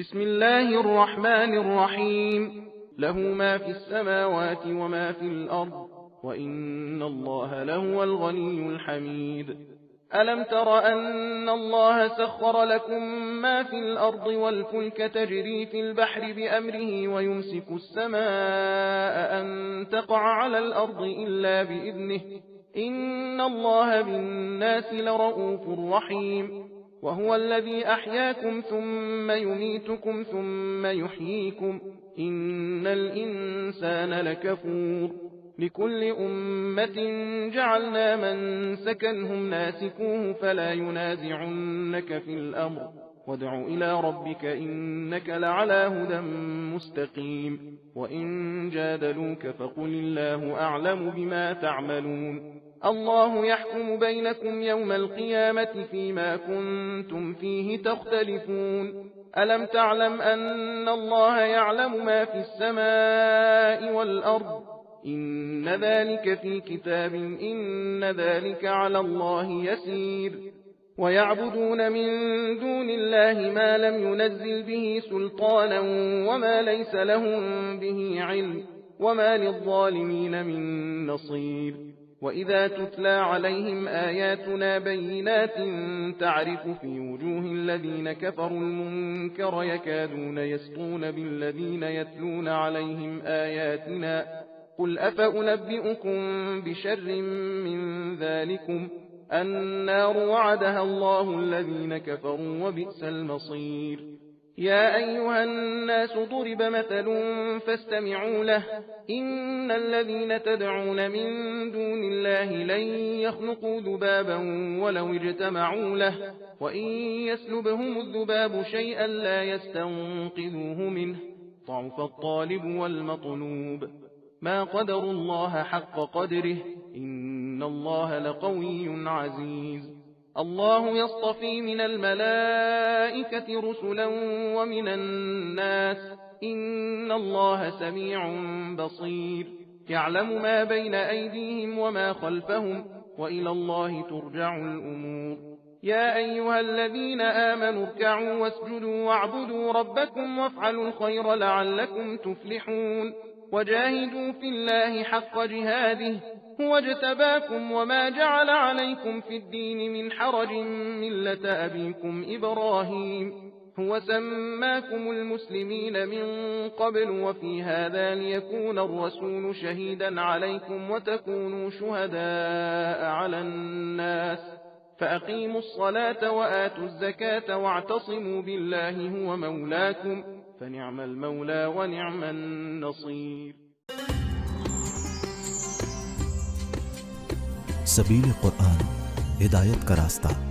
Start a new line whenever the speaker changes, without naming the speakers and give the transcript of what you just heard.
بسم الله الرحمن الرحيم. له ما في السماوات وما في الأرض وإن الله لهو الغني الحميد. ألم تر أن الله سخر لكم ما في الأرض والفلك تجري في البحر بأمره ويمسك السماء أن تقع على الأرض إلا بإذنه إن الله بالناس لرؤوف رحيم. وهو الذي أحياكم ثم يميتكم ثم يحييكم إن الإنسان لكفور. لكل أمة جعلنا من سكنهم ناسكوه فلا ينازعنك في الأمر وادع إلى ربك إنك لعلى هدى مستقيم. وإن جادلوك فقل الله أعلم بما تعملون. الله يحكم بينكم يوم القيامة فيما كنتم فيه تختلفون. ألم تعلم أن الله يعلم ما في السماء والأرض إن ذلك في كتاب إن ذلك على الله يسير. ويعبدون من دون الله ما لم ينزل به سلطانا وما ليس لهم به علم وما للظالمين من نصير. وإذا تتلى عليهم آياتنا بينات تعرف في وجوه الذين كفروا المنكر يكادون يسطون بالذين يتلون عليهم آياتنا قل أفأنبئكم بشر من ذلكم النار وعدها الله الذين كفروا وبئس المصير. يا أيها الناس ضرب مثل فاستمعوا له إن الذين تدعون من دون الله لن يخلقوا ذبابا ولو اجتمعوا له وإن يسلبهم الذباب شيئا لا يستنقذوه منه ضعف الطالب والمطلوب. ما قدروا الله حق قدره إن الله لقوي عزيز. الله يصطفي من الملائكة رسلا ومن الناس إن الله سميع بصير. يعلم ما بين أيديهم وما خلفهم وإلى الله ترجع الأمور. يا أيها الذين آمنوا اركعوا واسجدوا واعبدوا ربكم وافعلوا الخير لعلكم تفلحون. وجاهدوا في الله حق جهاده هو اجتباكم وما جعل عليكم في الدين من حرج ملة أبيكم إبراهيم هو سماكم المسلمين من قبل وفي هذا ليكون الرسول شهيدا عليكم وتكونوا شهداء على الناس فأقيموا الصلاة وآتوا الزكاة واعتصموا بالله هو مولاكم فنعم المولى ونعم النصير.
सबील कुरान हिदायत का रास्ता।